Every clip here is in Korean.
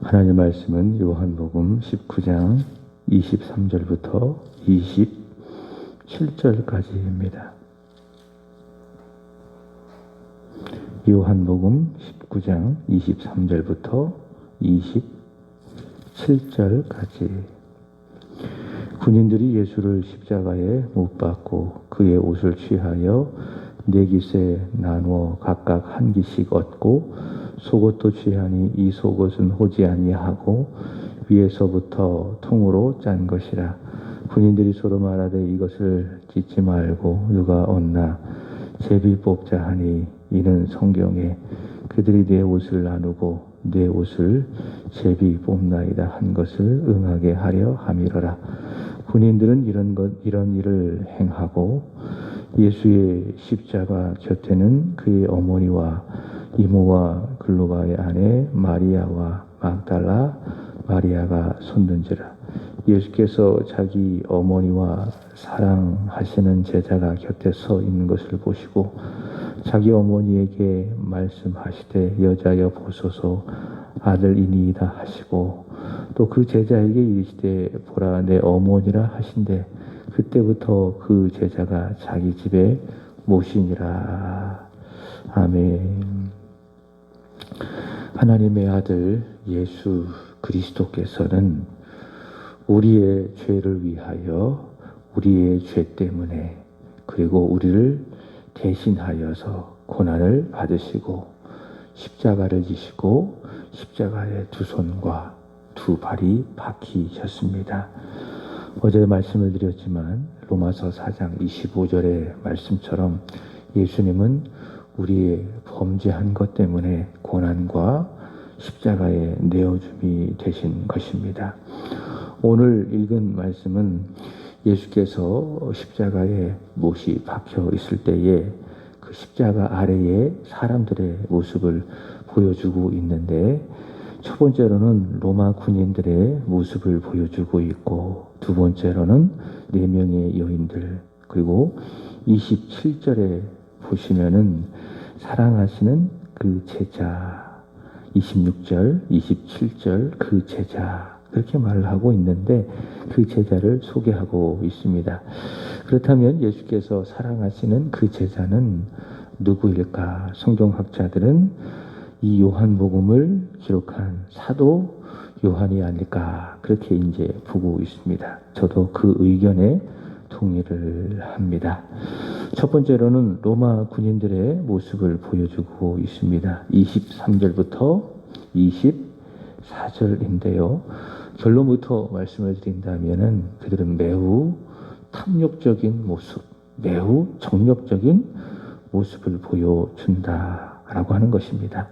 하나님 말씀은 요한복음 19장 23절부터 27절까지입니다. 요한복음 19장 23절부터 27절까지. 군인들이 예수를 십자가에 못 박고 그의 옷을 취하여 네 깃에 나누어 각각 한 깃씩 얻고 속옷도 취하니 이 속옷은 호지 아니하고 위에서부터 통으로 짠 것이라. 군인들이 서로 말하되 이것을 찢지 말고 누가 얻나 제비 뽑자 하니 이는 성경에 그들이 내 옷을 나누고 내 옷을 제비 뽑나이다 한 것을 응하게 하려 함이로라. 군인들은 이런 일을 행하고 예수의 십자가 곁에는 그의 어머니와 이모와 글로바의 아내 마리아와 막달라 마리아가 섰는지라. 예수께서 자기 어머니와 사랑하시는 제자가 곁에 서 있는 것을 보시고 자기 어머니에게 말씀하시되 여자여 보소서 아들이니이다 하시고 또 그 제자에게 이르시되 보라 내 어머니라 하신대 그때부터 그 제자가 자기 집에 모시니라. 아멘. 하나님의 아들 예수 그리스도께서는 우리의 죄를 위하여 우리의 죄 때문에 그리고 우리를 대신하여서 고난을 받으시고 십자가를 지시고 십자가에 두 손과 두 발이 박히셨습니다. 어제 말씀을 드렸지만 로마서 4장 25절의 말씀처럼 예수님은 우리의 범죄한 것 때문에 고난과 십자가에 내어줌이 되신 것입니다. 오늘 읽은 말씀은 예수께서 십자가에 못이 박혀 있을 때에 그 십자가 아래에 사람들의 모습을 보여주고 있는데 첫 번째로는 로마 군인들의 모습을 보여주고 있고 두 번째로는 4명의 여인들 그리고 27절에 보시면은 사랑하시는 그 제자 26절, 27절 그 제자 그렇게 말을 하고 있는데 그 제자를 소개하고 있습니다. 그렇다면 예수께서 사랑하시는 그 제자는 누구일까? 성경학자들은 이 요한복음을 기록한 사도 요한이 아닐까 그렇게 이제 보고 있습니다. 저도 그 의견에 동의를 합니다. 첫 번째로는 로마 군인들의 모습을 보여주고 있습니다. 23절부터 24절인데요. 결론부터 말씀을 드린다면은 그들은 매우 탐욕적인 모습, 매우 정욕적인 모습을 보여준다라고 하는 것입니다.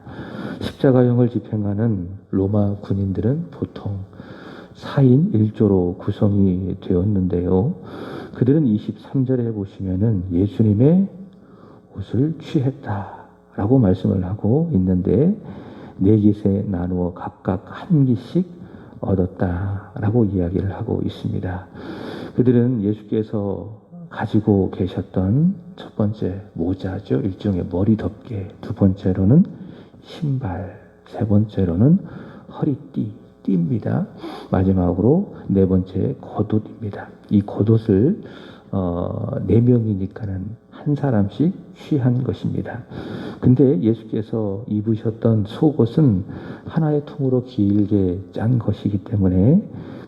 십자가형을 집행하는 로마 군인들은 보통 4인 1조로 구성이 되었는데요. 그들은 23절에 보시면은 예수님의 옷을 취했다라고 말씀을 하고 있는데 네 깃에 나누어 각각 한 깃씩 얻었다라고 이야기를 하고 있습니다. 그들은 예수께서 가지고 계셨던 첫 번째 모자죠. 일종의 머리 덮개. 두 번째로는 신발. 세 번째로는 띠입니다. 마지막으로 네 번째 겉옷입니다. 이 겉옷을 4명이니까는 한 사람씩 취한 것입니다. 근데 예수께서 입으셨던 속옷은 하나의 통으로 길게 짠 것이기 때문에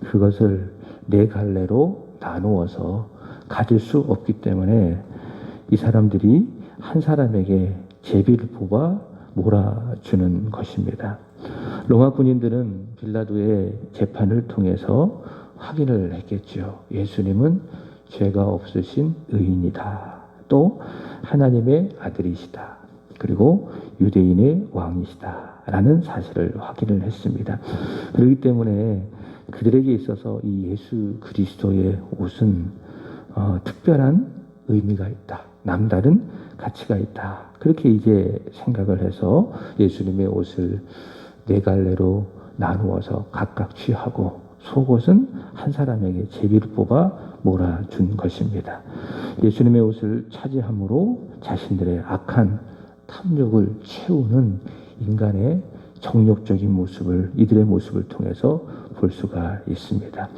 그것을 4갈래로 나누어서 가질 수 없기 때문에 이 사람들이 한 사람에게 제비를 뽑아 몰아주는 것입니다. 로마 군인들은 빌라도의 재판을 통해서 확인을 했겠죠. 예수님은 죄가 없으신 의인이다. 또 하나님의 아들이시다. 그리고 유대인의 왕이시다. 라는 사실을 확인을 했습니다. 그렇기 때문에 그들에게 있어서 이 예수 그리스도의 옷은 특별한 의미가 있다. 남다른 가치가 있다. 그렇게 이제 생각을 해서 예수님의 옷을 4갈래로 나누어서 각각 취하고 속옷은 한 사람에게 제비를 뽑아 몰아준 것입니다. 예수님의 옷을 차지함으로 자신들의 악한 탐욕을 채우는 인간의 정욕적인 모습을, 이들의 모습을 통해서 볼 수가 있습니다.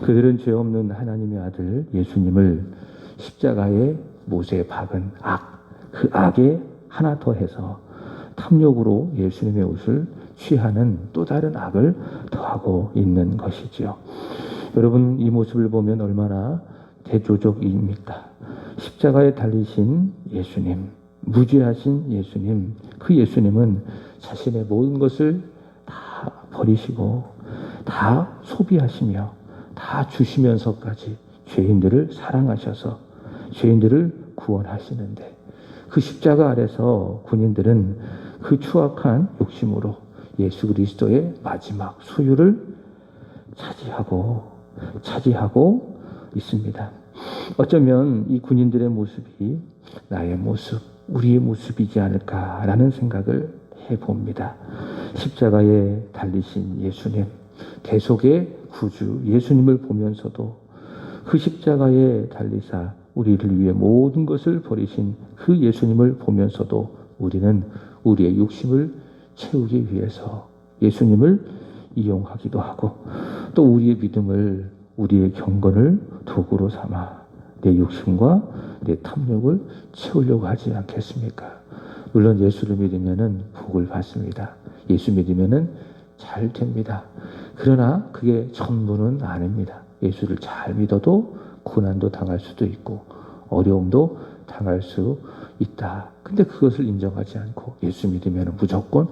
그들은 죄 없는 하나님의 아들 예수님을 십자가에 못에 박은 악, 그 악에 하나 더해서 탐욕으로 예수님의 옷을 취하는 또 다른 악을 더하고 있는 것이지요. 여러분, 이 모습을 보면 얼마나 대조적입니까? 십자가에 달리신 예수님, 무죄하신 예수님, 그 예수님은 자신의 모든 것을 다 버리시고 다 소비하시며 다 주시면서까지 죄인들을 사랑하셔서 죄인들을 구원하시는데, 그 십자가 아래서 군인들은 그 추악한 욕심으로 예수 그리스도의 마지막 소유를 차지하고 있습니다. 어쩌면 이 군인들의 모습이 나의 모습, 우리의 모습이지 않을까라는 생각을 해봅니다. 십자가에 달리신 예수님, 대속의 구주 예수님을 보면서도 그 십자가에 달리사 우리를 위해 모든 것을 버리신 그 예수님을 보면서도 우리는 우리의 욕심을 채우기 위해서 예수님을 이용하기도 하고, 또 우리의 믿음을, 우리의 경건을 도구로 삼아 내 욕심과 내 탐욕을 채우려고 하지 않겠습니까? 물론 예수를 믿으면은 복을 받습니다. 예수 믿으면은 잘 됩니다. 그러나 그게 전부는 아닙니다. 예수를 잘 믿어도 고난도 당할 수도 있고 어려움도 당할 수 있다. 근데 그것을 인정하지 않고 예수 믿으면 무조건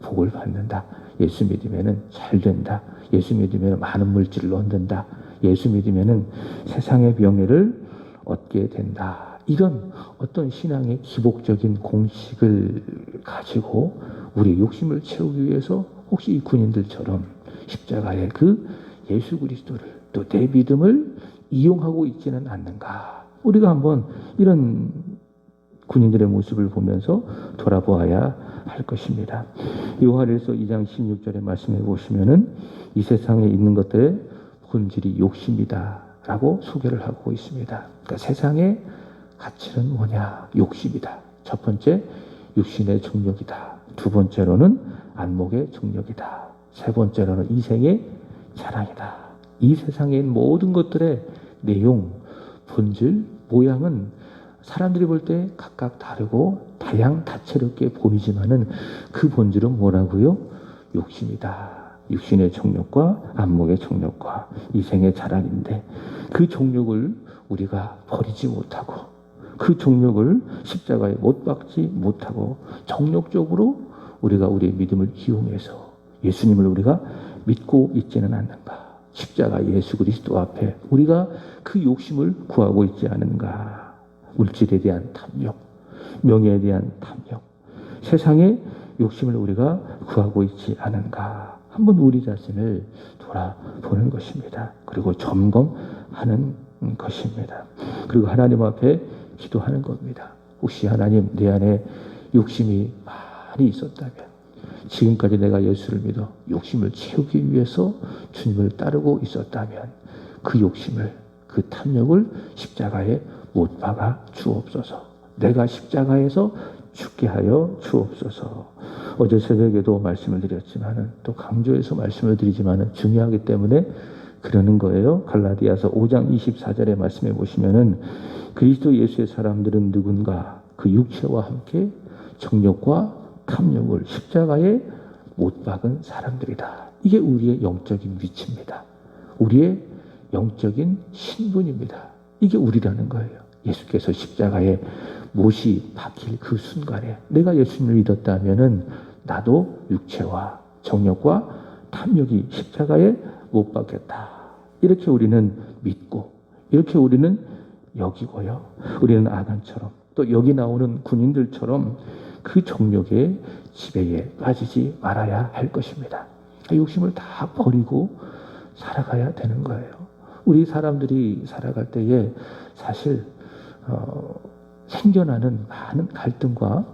복을 받는다. 예수 믿으면 잘 된다. 예수 믿으면 많은 물질을 얻는다. 예수 믿으면 세상의 명예를 얻게 된다. 이런 어떤 신앙의 기복적인 공식을 가지고 우리의 욕심을 채우기 위해서 혹시 이 군인들처럼 십자가의 그 예수 그리스도를, 또 내 믿음을 이용하고 있지는 않는가? 우리가 한번 이런 군인들의 모습을 보면서 돌아보아야 할 것입니다. 요한일서 2장 16절에 말씀해 보시면은 이 세상에 있는 것들의 본질이 욕심이다 라고 소개를 하고 있습니다. 그러니까 세상의 가치는 뭐냐? 욕심이다. 첫 번째, 육신의 정욕이다. 두 번째로는 안목의 정욕이다. 세 번째로는 이생의 자랑이다. 이 세상에 있는 모든 것들의 내용, 본질, 모양은 사람들이 볼 때 각각 다르고 다채롭게 보이지만은 그 본질은 뭐라고요? 욕심이다. 육신의 정욕과 안목의 정욕과 이생의 자랑인데, 그 정욕을 우리가 버리지 못하고, 그 정욕을 십자가에 못 박지 못하고 정욕적으로 우리가 우리의 믿음을 이용해서 예수님을 우리가 믿고 있지는 않는가? 십자가 예수 그리스도 앞에 우리가 그 욕심을 구하고 있지 않은가? 물질에 대한 탐욕, 명예에 대한 탐욕, 세상의 욕심을 우리가 구하고 있지 않은가? 한번 우리 자신을 돌아보는 것입니다. 그리고 점검하는 것입니다. 그리고 하나님 앞에 기도하는 겁니다. 혹시 하나님, 내 안에 욕심이 많이 있었다면, 지금까지 내가 예수를 믿어 욕심을 채우기 위해서 주님을 따르고 있었다면 그 욕심을, 그 탐욕을 십자가에 못 박아 주옵소서. 내가 십자가에서 죽게 하여 주옵소서. 어제 새벽에도 말씀을 드렸지만은, 또 강조해서 말씀을 드리지만은 중요하기 때문에 그러는 거예요. 갈라디아서 5장 24절에 말씀해 보시면은 그리스도 예수의 사람들은 누군가 그 육체와 함께 정욕과 탐욕을 십자가에 못 박은 사람들이다. 이게 우리의 영적인 위치입니다. 우리의 영적인 신분입니다. 이게 우리라는 거예요. 예수께서 십자가에 못이 박힐 그 순간에 내가 예수님을 믿었다면은 나도 육체와 정욕과 탐욕이 십자가에 못 박혔다. 이렇게 우리는 믿고, 이렇게 우리는 여기고요. 우리는 아간처럼, 또 여기 나오는 군인들처럼 그 정욕의 지배에 빠지지 말아야 할 것입니다. 욕심을 다 버리고 살아가야 되는 거예요. 우리 사람들이 살아갈 때에 사실 생겨나는 많은 갈등과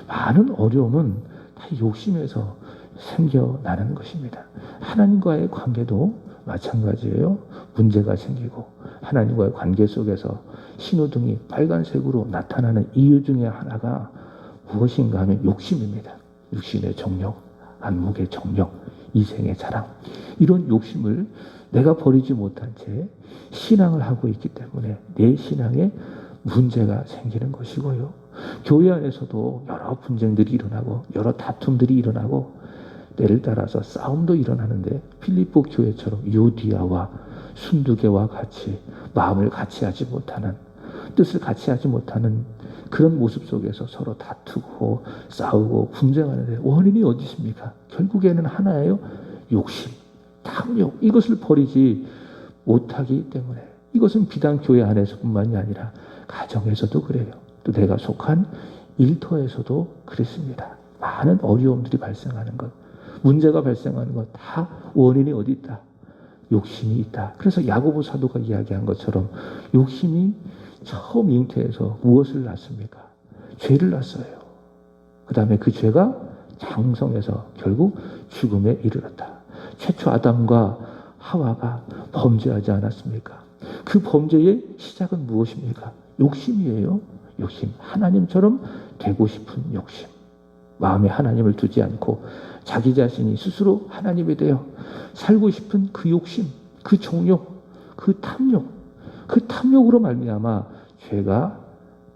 많은 어려움은 다 욕심에서 생겨나는 것입니다. 하나님과의 관계도 마찬가지예요. 문제가 생기고 하나님과의 관계 속에서 신호등이 빨간색으로 나타나는 이유 중에 하나가 무엇인가 하면 욕심입니다. 육신의 정욕, 안목의 정력, 이생의 자랑, 이런 욕심을 내가 버리지 못한 채 신앙을 하고 있기 때문에 내 신앙에 문제가 생기는 것이고요. 교회 안에서도 여러 분쟁들이 일어나고 여러 다툼들이 일어나고 때를 따라서 싸움도 일어나는데 필리포 교회처럼 유디아와 순두개와 같이 마음을 같이 하지 못하는, 뜻을 같이 하지 못하는 그런 모습 속에서 서로 다투고 싸우고 분쟁하는데 원인이 어디 있습니까? 결국에는 하나예요. 욕심, 탐욕, 이것을 버리지 못하기 때문에. 이것은 비단 교회 안에서뿐만이 아니라 가정에서도 그래요. 또 내가 속한 일터에서도 그렇습니다. 많은 어려움들이 발생하는 것, 문제가 발생하는 것, 다 원인이 어디 있다? 욕심이 있다. 그래서 야고보 사도가 이야기한 것처럼 욕심이 처음 잉태해서 무엇을 낳습니까? 죄를 낳았어요. 그 다음에 그 죄가 장성해서 결국 죽음에 이르렀다. 최초 아담과 하와가 범죄하지 않았습니까? 그 범죄의 시작은 무엇입니까? 욕심이에요. 욕심. 하나님처럼 되고 싶은 욕심. 마음에 하나님을 두지 않고 자기 자신이 스스로 하나님이 되어 살고 싶은 그 욕심, 그 정욕, 그 탐욕, 그 탐욕으로 말미암아 죄가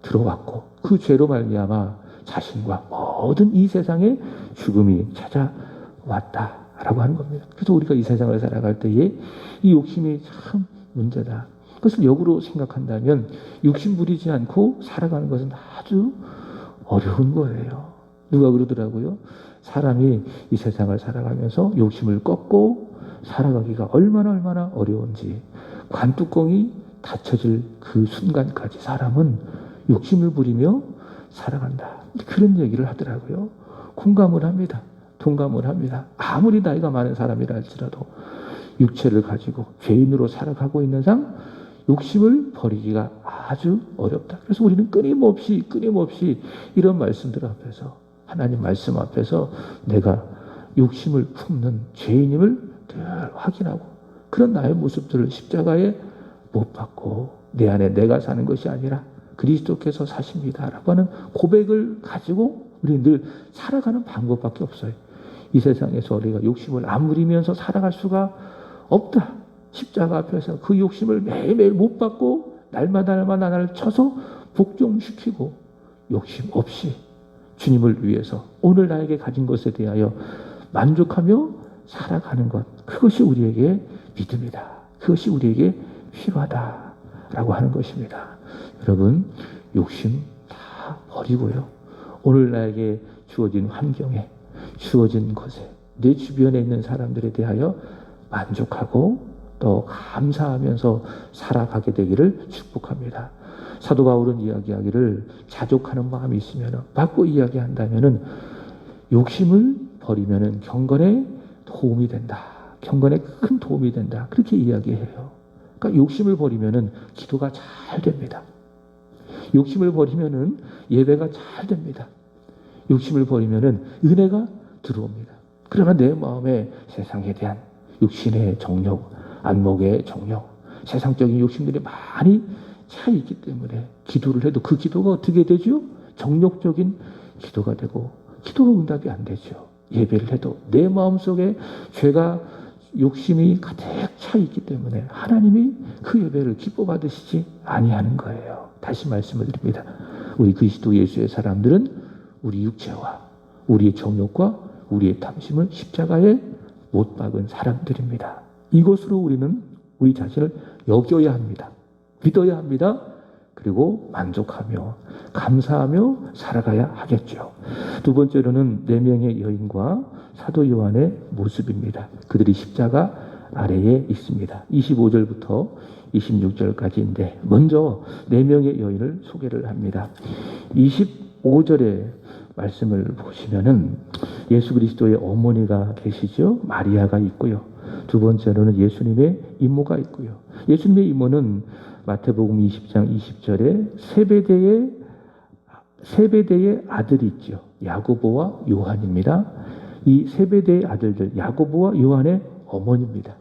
들어왔고 그 죄로 말미암아 자신과 모든 이 세상에 죽음이 찾아왔다라고 하는 겁니다. 그래서 우리가 이 세상을 살아갈 때에 이 욕심이 참 문제다. 그것을 역으로 생각한다면 욕심 부리지 않고 살아가는 것은 아주 어려운 거예요. 누가 그러더라고요. 사람이 이 세상을 살아가면서 욕심을 꺾고 살아가기가 얼마나 어려운지, 관뚜껑이 닫혀질 그 순간까지 사람은 욕심을 부리며 살아간다. 그런 얘기를 하더라고요. 공감을 합니다. 동감을 합니다. 아무리 나이가 많은 사람이라 할지라도 육체를 가지고 죄인으로 살아가고 있는 상 욕심을 버리기가 아주 어렵다. 그래서 우리는 끊임없이 이런 말씀들 앞에서, 하나님 말씀 앞에서 내가 욕심을 품는 죄인임을 늘 확인하고, 그런 나의 모습들을 십자가에 못 박고 내 안에 내가 사는 것이 아니라 그리스도께서 사십니다라고 하는 고백을 가지고 우리 늘 살아가는 방법밖에 없어요. 이 세상에서 우리가 욕심을 안 부리면서 살아갈 수가 없다. 십자가 앞에서 그 욕심을 매일매일 못 받고 날마다 나를 쳐서 복종시키고 욕심 없이 주님을 위해서 오늘 나에게 가진 것에 대하여 만족하며 살아가는 것, 그것이 우리에게 믿음이다. 그것이 우리에게 필요하다라고 하는 것입니다. 여러분, 욕심 다 버리고요. 오늘 나에게 주어진 환경에, 주어진 것에, 내 주변에 있는 사람들에 대하여 만족하고 또 감사하면서 살아가게 되기를 축복합니다. 사도 바울은 이야기하기를 자족하는 마음이 있으면, 바꿔 이야기한다면 욕심을 버리면 경건에 도움이 된다. 경건에 큰 도움이 된다. 그렇게 이야기해요. 그러니까 욕심을 버리면 기도가 잘 됩니다. 욕심을 버리면 예배가 잘 됩니다. 욕심을 버리면 은혜가 들어옵니다. 그러나 내 마음에 세상에 대한 육신의 정욕, 안목의 정욕, 세상적인 욕심들이 많이 차 있기 때문에 기도를 해도 그 기도가 어떻게 되죠? 정욕적인 기도가 되고 기도가 응답이 안 되죠. 예배를 해도 내 마음속에 죄가, 욕심이 가득 차 있기 때문에 하나님이 그 예배를 기뻐 받으시지 아니하는 거예요. 다시 말씀을 드립니다. 우리 그리스도 예수의 사람들은 우리 육체와 우리의 정욕과 우리의 탐심을 십자가에 못 박은 사람들입니다. 이것으로 우리는 우리 자신을 여겨야 합니다. 믿어야 합니다. 그리고 만족하며 감사하며 살아가야 하겠죠. 두 번째로는 4명의 여인과 사도 요한의 모습입니다. 그들이 십자가 아래에 있습니다. 25절부터 26절까지인데 먼저 4명의 여인을 소개를 합니다. 25절의 말씀을 보시면은 예수 그리스도의 어머니가 계시죠. 마리아가 있고요. 두 번째로는 예수님의 이모가 있고요. 예수님의 이모는 마태복음 20장 20절에 세베대의 아들이 있죠. 야고보와 요한입니다. 이 세베대의 아들들 야고보와 요한의 어머니입니다.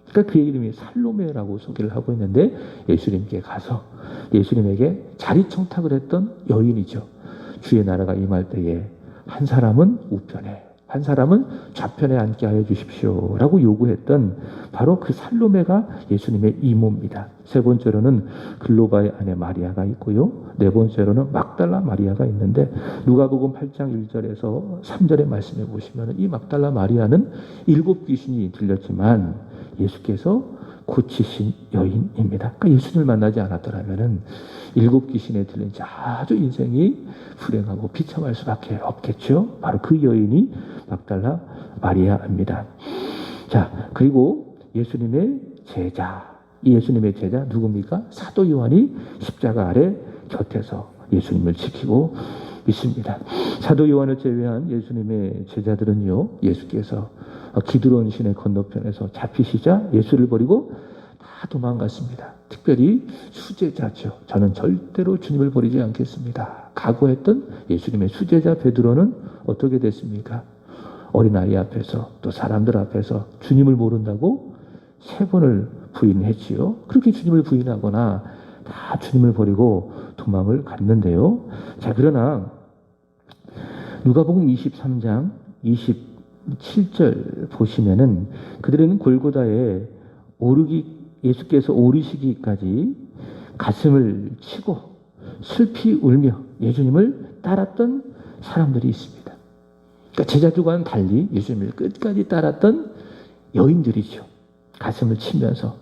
그러니까 그의 이름이 살로메라고 소개를 하고 있는데 예수님께 가서 예수님에게 자리 청탁을 했던 여인이죠. 주의 나라가 임할 때에 한 사람은 우편에 한 사람은 좌편에 앉게 하여 주십시오 라고 요구했던 바로 그 살로메가 예수님의 이모입니다. 세 번째로는 글로바의 아내 마리아가 있고요. 네 번째로는 막달라 마리아가 있는데 누가복음 8장 1절에서 3절의 말씀에 보시면 이 막달라 마리아는 7 귀신이 들렸지만 예수께서 고치신 여인입니다. 그러니까 예수님을 만나지 않았더라면 7 귀신에 들린 아주 인생이 불행하고 비참할 수밖에 없겠죠. 바로 그 여인이 막달라 마리아입니다. 자, 그리고 예수님의 제자, 이 예수님의 제자 누굽니까? 사도 요한이 십자가 아래 곁에서 예수님을 지키고 있습니다. 사도 요한을 제외한 예수님의 제자들은요, 예수께서 기드론 시내 건너편에서 잡히시자 예수를 버리고 다 도망갔습니다. 특별히 수제자죠. 저는 절대로 주님을 버리지 않겠습니다. 각오했던 예수님의 수제자 베드로는 어떻게 됐습니까? 어린아이 앞에서 또 사람들 앞에서 주님을 모른다고 3번을 부인했지요. 그렇게 주님을 부인하거나 다 주님을 버리고 도망을 갔는데요. 자, 그러나 누가복음 23장 27절 보시면은 그들은 골고다에 예수께서 오르시기까지 가슴을 치고 슬피 울며 예수님을 따랐던 사람들이 있습니다. 그러니까 제자들과는 달리 예수님을 끝까지 따랐던 여인들이죠. 가슴을 치면서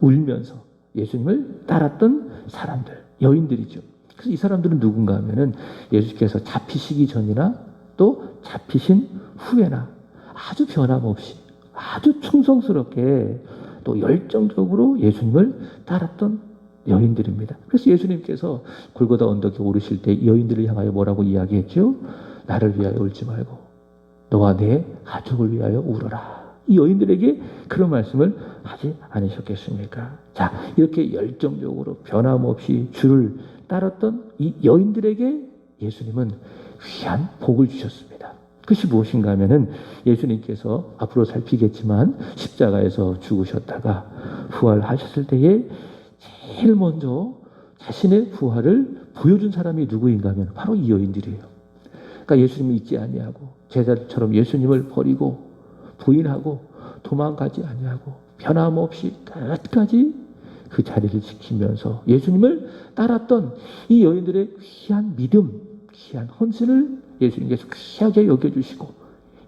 울면서 예수님을 따랐던 사람들, 여인들이죠. 그래서 이 사람들은 누군가 하면은 예수께서 잡히시기 전이나 또 잡히신 후에나 아주 변함없이 아주 충성스럽게 또 열정적으로 예수님을 따랐던 여인들입니다. 그래서 예수님께서 골고다 언덕에 오르실 때 여인들을 향하여 뭐라고 이야기했죠? 나를 위하여 울지 말고 너와 내 가족을 위하여 울어라. 이 여인들에게 그런 말씀을 하지 않으셨겠습니까? 자, 이렇게 열정적으로 변함없이 주를 따랐던 이 여인들에게 예수님은 귀한 복을 주셨습니다. 그것이 무엇인가 하면은 예수님께서 앞으로 살피겠지만 십자가에서 죽으셨다가 부활하셨을 때에 제일 먼저 자신의 부활을 보여준 사람이 누구인가 하면 바로 이 여인들이에요. 그러니까 예수님을 잊지 아니하고 제자들처럼 예수님을 버리고 부인하고 도망가지 아니하고 변함없이 끝까지 그 자리를 지키면서 예수님을 따랐던 이 여인들의 귀한 믿음, 귀한 헌신을 예수님께서 귀하게 여겨주시고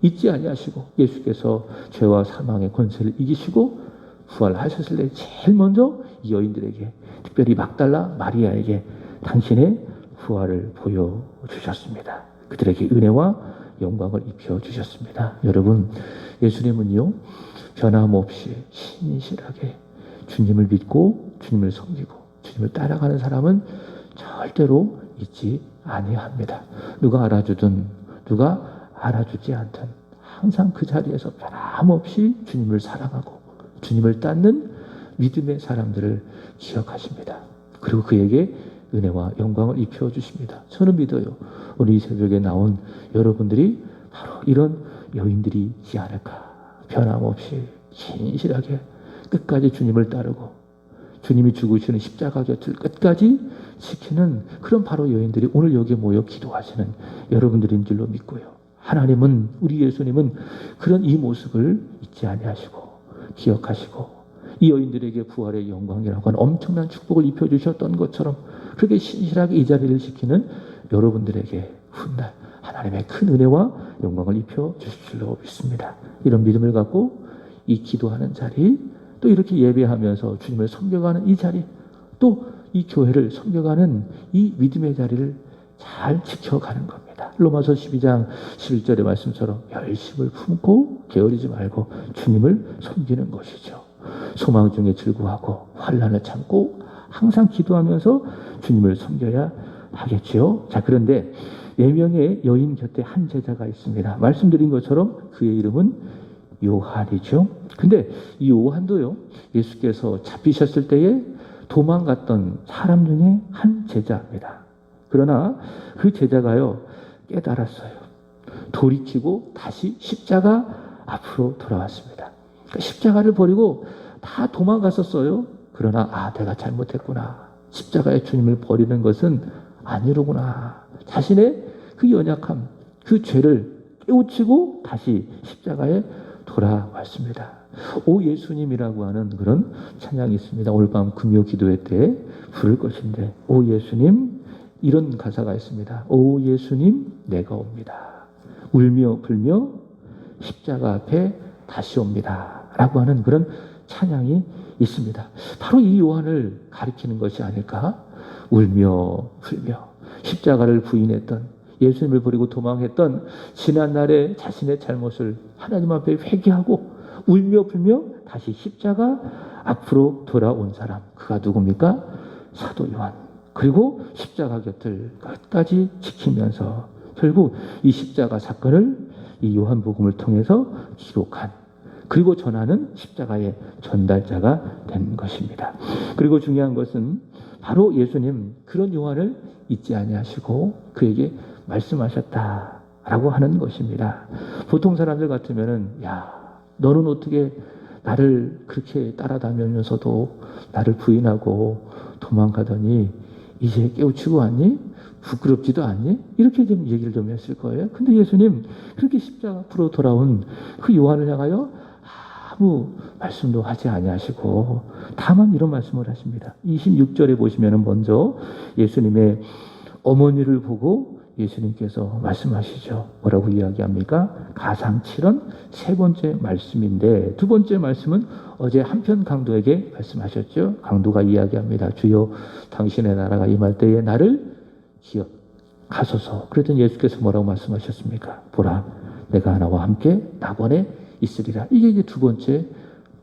잊지 아니하시고 예수께서 죄와 사망의 권세를 이기시고 부활하셨을 때 제일 먼저 이 여인들에게 특별히 막달라 마리아에게 당신의 부활을 보여주셨습니다. 그들에게 은혜와 영광을 입혀주셨습니다. 여러분, 예수님은요 변함없이 신실하게 주님을 믿고 주님을 섬기고 주님을 따라가는 사람은 절대로 잊지 아니합니다. 누가 알아주든 누가 알아주지 않든 항상 그 자리에서 변함없이 주님을 사랑하고 주님을 따르는 믿음의 사람들을 기억하십니다. 그리고 그에게 은혜와 영광을 입혀주십니다. 저는 믿어요. 오늘 이 새벽에 나온 여러분들이 바로 이런 여인들이지 않을까. 변함없이 신실하게 끝까지 주님을 따르고 주님이 죽으시는 십자가 곁을 끝까지 지키는 그런 바로 여인들이 오늘 여기에 모여 기도하시는 여러분들인 줄로 믿고요. 하나님은, 우리 예수님은 그런 이 모습을 잊지 아니하시고 기억하시고 이 여인들에게 부활의 영광이라고 하는 엄청난 축복을 입혀주셨던 것처럼 그렇게 신실하게 이 자리를 지키는 여러분들에게 훗날 하나님의 큰 은혜와 영광을 입혀주실 줄로 믿습니다. 이런 믿음을 갖고 이 기도하는 자리, 또 이렇게 예배하면서 주님을 섬겨가는 이 자리, 또 이 교회를 섬겨가는 이 믿음의 자리를 잘 지켜가는 겁니다. 로마서 12장 11절의 말씀처럼 열심을 품고 게으르지 말고 주님을 섬기는 것이죠. 소망 중에 즐거워하고 환난을 참고 항상 기도하면서 주님을 섬겨야 하겠지요. 자, 그런데 4명의 여인 곁에 한 제자가 있습니다. 말씀드린 것처럼 그의 이름은 요한이죠. 근데 이 요한도요, 예수께서 잡히셨을 때에 도망갔던 사람 중에 한 제자입니다. 그러나 그 제자가요, 깨달았어요. 돌이키고 다시 십자가 앞으로 돌아왔습니다. 그러니까 십자가를 버리고 다 도망갔었어요. 그러나 내가 잘못했구나. 십자가의 주님을 버리는 것은 아니로구나. 자신의 그 연약함, 그 죄를 깨우치고 다시 십자가에 돌아왔습니다. 오 예수님이라고 하는 그런 찬양이 있습니다. 오늘 밤 금요 기도회 때 부를 것인데, 오 예수님, 이런 가사가 있습니다. 오 예수님, 내가 옵니다. 울며 불며 십자가 앞에 다시 옵니다. 라고 하는 그런 찬양이 있습니다. 바로 이 요한을 가리키는 것이 아닐까? 울며 불며 십자가를 부인했던, 예수님을 버리고 도망했던 지난날의 자신의 잘못을 하나님 앞에 회개하고 울며 불며 다시 십자가 앞으로 돌아온 사람, 그가 누굽니까? 사도 요한. 그리고 십자가 곁을 끝까지 지키면서 결국 이 십자가 사건을 이 요한복음을 통해서 기록한, 그리고 전하는 십자가의 전달자가 된 것입니다. 그리고 중요한 것은 바로 예수님 그런 요한을 잊지 아니하시고 그에게 말씀하셨다라고 하는 것입니다. 보통 사람들 같으면은, 야, 너는 어떻게 나를 그렇게 따라다니면서도 나를 부인하고 도망가더니 이제 깨우치고 왔니? 부끄럽지도 않니? 이렇게 좀 얘기를 좀 했을 거예요. 근데 예수님 그렇게 십자가 앞으로 돌아온 그 요한을 향하여 아무 말씀도 하지 아니하시고 다만 이런 말씀을 하십니다. 26절에 보시면 먼저 예수님의 어머니를 보고 예수님께서 말씀하시죠. 뭐라고 이야기합니까? 가상 7원 세 번째 말씀인데, 두 번째 말씀은 어제 한편 강도에게 말씀하셨죠. 강도가 이야기합니다. 주여, 당신의 나라가 임할 때에 나를 기억하소서. 그랬더니 예수께서 뭐라고 말씀하셨습니까? 보라, 내가 나와 함께 낙원에 있으리라. 이게 이제 두 번째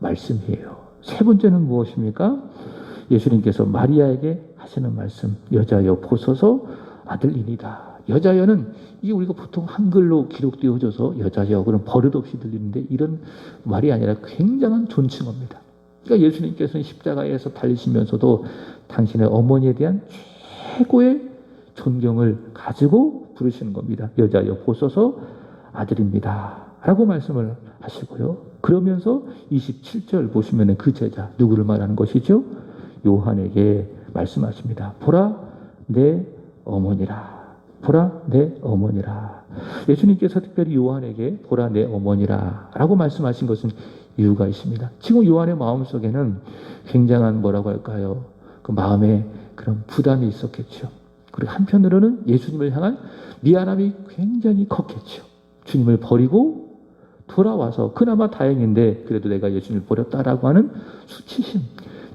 말씀이에요. 세 번째는 무엇입니까? 예수님께서 마리아에게 하시는 말씀, 여자여 보소서 아들이니다. 여자여는 이게 우리가 보통 한글로 기록되어져서 여자여 그런 버릇없이 들리는데, 이런 말이 아니라 굉장한 존칭어입니다. 그러니까 예수님께서는 십자가에서 달리시면서도 당신의 어머니에 대한 최고의 존경을 가지고 부르시는 겁니다. 여자여 보소서 아들입니다 라고 말씀을 하시고요. 그러면서 27절 보시면 그 제자, 누구를 말하는 것이죠? 요한에게 말씀하십니다. 보라 내 어머니라. 보라 내 어머니라. 예수님께서 특별히 요한에게 보라 내 어머니라 라고 말씀하신 것은 이유가 있습니다. 지금 요한의 마음속에는 굉장한 뭐라고 할까요? 그 마음에 그런 부담이 있었겠죠. 그리고 한편으로는 예수님을 향한 미안함이 굉장히 컸겠죠. 주님을 버리고 돌아와서 그나마 다행인데 그래도 내가 예수님을 버렸다라고 하는 수치심,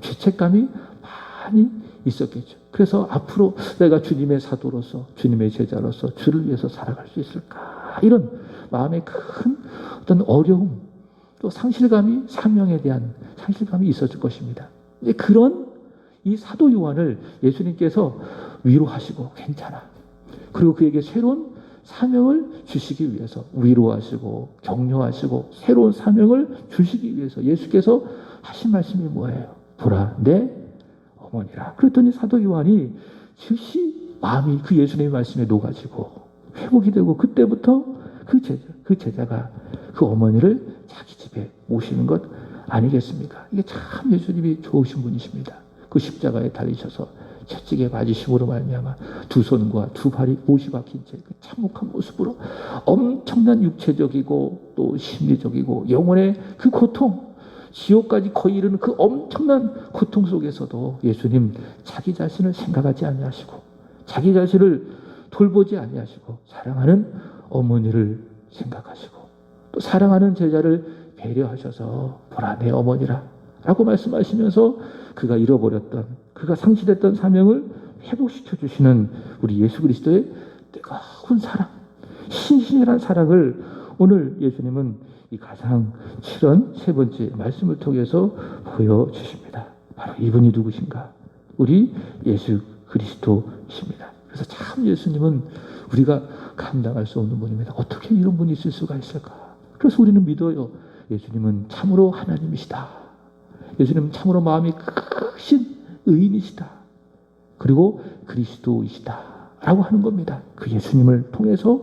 죄책감이 많이 있었겠죠. 그래서 앞으로 내가 주님의 사도로서, 주님의 제자로서 주를 위해서 살아갈 수 있을까? 이런 마음에 큰 어떤 어려움, 또 상실감이, 사명에 대한 상실감이 있었을 것입니다. 그런 이 사도 요한을 예수님께서 위로하시고 괜찮아. 그리고 그에게 새로운 사명을 주시기 위해서 위로하시고 격려하시고 새로운 사명을 주시기 위해서 예수께서 하신 말씀이 뭐예요? 보라 내 어머니라. 그랬더니 사도 요한이 즉시 마음이 그 예수님의 말씀에 녹아지고 회복이 되고, 그때부터 그 제자가 그 어머니를 자기 집에 모시는 것 아니겠습니까? 이게 참 예수님이 좋으신 분이십니다. 그 십자가에 달리셔서 채찍에 맞으심으로 말미암아 두 손과 두 발이 못이 박힌 채 그 참혹한 모습으로 엄청난 육체적이고 또 심리적이고 영혼의 그 고통, 지옥까지 거의 이르는 그 엄청난 고통 속에서도 예수님 자기 자신을 생각하지 아니하시고 자기 자신을 돌보지 아니하시고 사랑하는 어머니를 생각하시고 또 사랑하는 제자를 배려하셔서 보라 내 어머니라 라고 말씀하시면서 그가 잃어버렸던, 그가 상실했던 사명을 회복시켜 주시는 우리 예수 그리스도의 뜨거운 사랑, 신실한 사랑을 오늘 예수님은 이 가상 7원 세 번째 말씀을 통해서 보여주십니다. 바로 이분이 누구신가? 우리 예수 그리스도십니다. 그래서 참 예수님은 우리가 감당할 수 없는 분입니다. 어떻게 이런 분이 있을 수가 있을까? 그래서 우리는 믿어요. 예수님은 참으로 하나님이시다. 예수님은 참으로 마음이 크신 의인이시다. 그리고 그리스도이시다 라고 하는 겁니다. 그 예수님을 통해서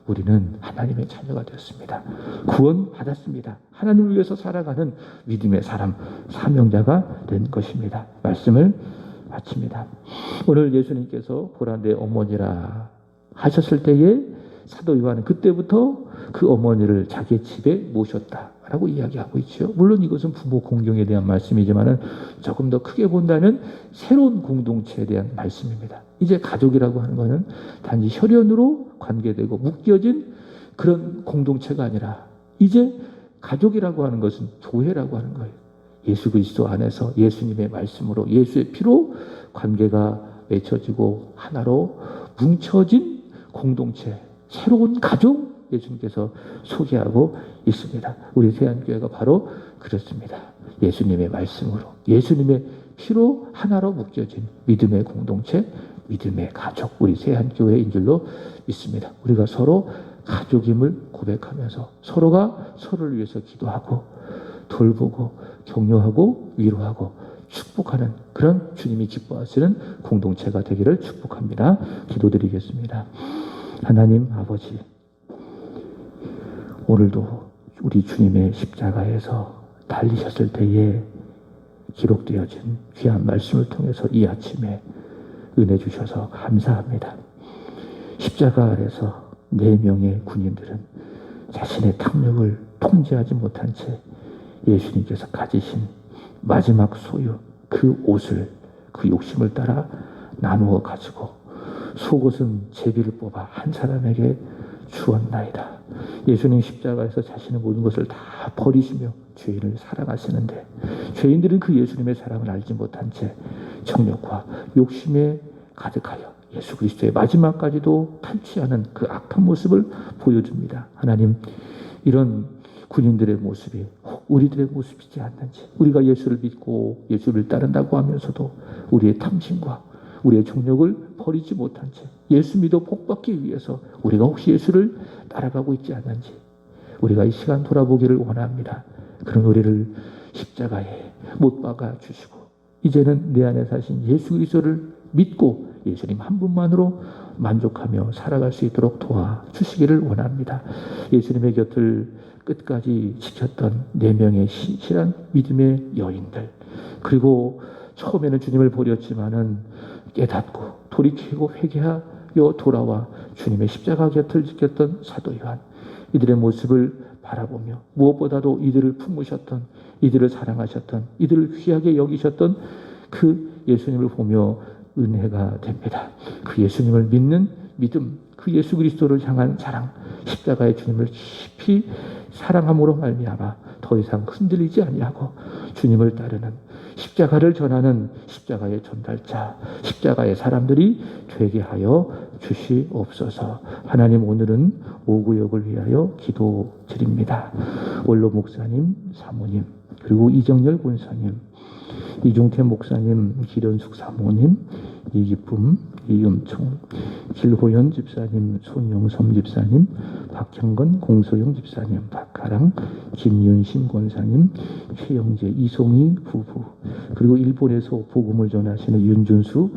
우리는 하나님의 자녀가 되었습니다. 구원 받았습니다. 하나님을 위해서 살아가는 믿음의 사람, 사명자가 된 것입니다. 말씀을 마칩니다. 오늘 예수님께서 보라 내 어머니라 하셨을 때에 사도 요한은 그때부터 그 어머니를 자기의 집에 모셨다라고 이야기하고 있죠. 물론 이것은 부모 공경에 대한 말씀이지만은 조금 더 크게 본다면 새로운 공동체에 대한 말씀입니다. 이제 가족이라고 하는 것은 단지 혈연으로 관계되고 묶여진 그런 공동체가 아니라 이제 가족이라고 하는 것은 교회라고 하는 거예요. 예수 그리스도 안에서 예수님의 말씀으로 예수의 피로 관계가 맺혀지고 하나로 뭉쳐진 공동체, 새로운 가족 예수님께서 소개하고 있습니다. 우리 세안교회가 바로 그렇습니다. 예수님의 말씀으로 예수님의 피로 하나로 묶여진 믿음의 공동체, 믿음의 가족, 우리 세안교회인 줄로 믿습니다. 우리가 서로 가족임을 고백하면서 서로가 서로를 위해서 기도하고 돌보고 격려하고 위로하고 축복하는 그런 주님이 기뻐하시는 공동체가 되기를 축복합니다. 기도드리겠습니다. 하나님 아버지, 오늘도 우리 주님의 십자가에서 달리셨을 때에 기록되어진 귀한 말씀을 통해서 이 아침에 은혜 주셔서 감사합니다. 십자가 아래서 4명의 군인들은 자신의 탐욕을 통제하지 못한 채 예수님께서 가지신 마지막 소유, 그 옷을 그 욕심을 따라 나누어 가지고 속옷은 제비를 뽑아 한 사람에게 주었나이다. 예수님 십자가에서 자신의 모든 것을 다 버리시며 죄인을 사랑하시는데 죄인들은 그 예수님의 사랑을 알지 못한 채 정욕과 욕심에 가득하여 예수 그리스도의 마지막까지도 탈취하는 그 악한 모습을 보여줍니다. 하나님, 이런 군인들의 모습이 우리들의 모습이지 않는지, 우리가 예수를 믿고 예수를 따른다고 하면서도 우리의 탐심과 우리의 정욕을 버리지 못한 채 예수 믿어 복받기 위해서 우리가 혹시 예수를 따라가고 있지 않는지 우리가 이 시간 돌아보기를 원합니다. 그런 우리를 십자가에 못 박아 주시고 이제는 내 안에 사신 예수 그리스도를 믿고 예수님 한 분만으로 만족하며 살아갈 수 있도록 도와주시기를 원합니다. 예수님의 곁을 끝까지 지켰던 4명의 신실한 믿음의 여인들, 그리고 처음에는 주님을 버렸지만은 깨닫고 돌이키고 회개하여 돌아와 주님의 십자가 곁을 지켰던 사도 요한, 이들의 모습을 바라보며 무엇보다도 이들을 품으셨던, 이들을 사랑하셨던, 이들을 귀하게 여기셨던 그 예수님을 보며 은혜가 됩니다. 그 예수님을 믿는 믿음, 그 예수 그리스도를 향한 사랑, 십자가의 주님을 깊이 사랑함으로 말미암아 더 이상 흔들리지 아니하고 주님을 따르는, 십자가를 전하는 십자가의 전달자, 십자가의 사람들이 되게 하여 주시옵소서. 하나님, 오늘은 오구역을 위하여 기도드립니다. 원로 목사님, 사모님, 그리고 이정열 권사님, 이종태 목사님, 기련숙 사모님, 이기쁨, 이음총, 길호연 집사님, 손영섬 집사님, 박형건, 공소영 집사님, 박하랑, 김윤심 권사님, 최영재, 이송희 부부, 그리고 일본에서 복음을 전하시는 윤준수,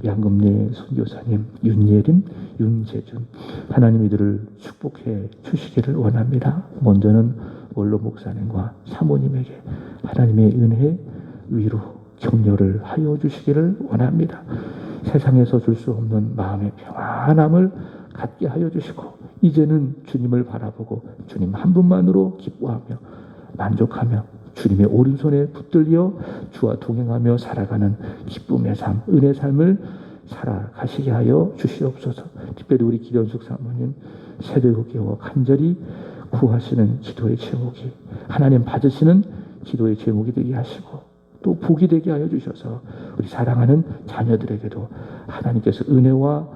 양금래 선교사님, 윤예림, 윤재준, 하나님 이들을 축복해 주시기를 원합니다. 먼저는 원로 목사님과 사모님에게 하나님의 은혜, 위로, 격려를 하여 주시기를 원합니다. 세상에서 줄 수 없는 마음의 평안함을 갖게 하여 주시고 이제는 주님을 바라보고 주님 한 분만으로 기뻐하며 만족하며 주님의 오른손에 붙들려 주와 동행하며 살아가는 기쁨의 삶, 은혜의 삶을 살아가시게 하여 주시옵소서. 특별히 우리 기련숙 사모님 새벽에 깨워 간절히 구하시는 기도의 제목이 하나님 받으시는 기도의 제목이 되게 하시고 또 복이 되게 하여 주셔서 우리 사랑하는 자녀들에게도 하나님께서 은혜와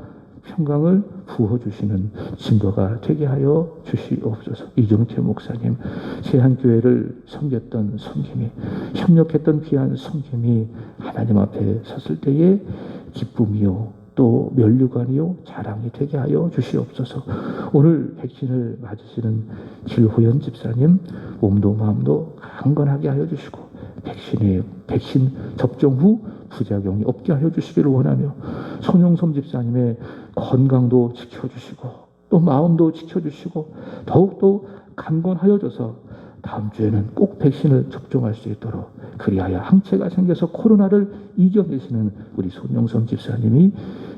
평강을 부어주시는 증거가 되게 하여 주시옵소서. 이종태 목사님, 세한교회를 섬겼던 섬김이, 협력했던 귀한 섬김이 하나님 앞에 섰을 때의 기쁨이요 또 면류관이요 자랑이 되게 하여 주시옵소서. 오늘 백신을 맞으시는 길호연 집사님, 몸도 마음도 강건하게 하여 주시고 백신 접종 후 부작용이 없게 하여 주시기를 원하며 손영섬 집사님의 건강도 지켜주시고 또 마음도 지켜주시고 더욱더 강건하여져서 다음 주에는 꼭 백신을 접종할 수 있도록 그리하여 항체가 생겨서 코로나를 이겨내시는 우리 손영선 집사님이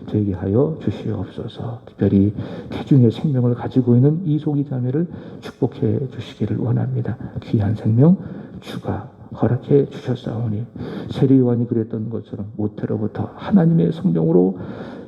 되게 하여 주시옵소서. 특별히 태중의 생명을 가지고 있는 이송이 자매를 축복해 주시기를 원합니다. 귀한 생명 주가 허락해 주셨사오니 세례요한이 그랬던 것처럼 모태로부터 하나님의 성령으로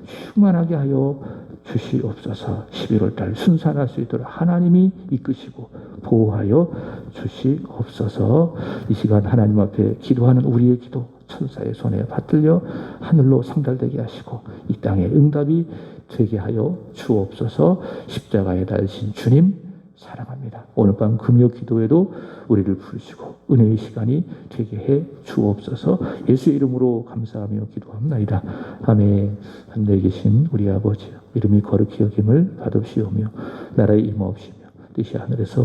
충만하게 하여 주시옵소서. 11월 달 순산할 수 있도록 하나님이 이끄시고 보호하여 주시옵소서. 이 시간 하나님 앞에 기도하는 우리의 기도 천사의 손에 받들려 하늘로 상달되게 하시고 이 땅에 응답이 되게 하여 주옵소서. 십자가에 달리신 주님 사랑합니다. 오늘 밤 금요 기도에도 우리를 부르시고 은혜의 시간이 되게 해 주옵소서. 예수의 이름으로 감사하며 기도합나이다. 아멘. 하늘에 계신 우리 아버지 이름이 거룩히 여김을 받으시오며 나라의 임하옵시며 뜻이 하늘에서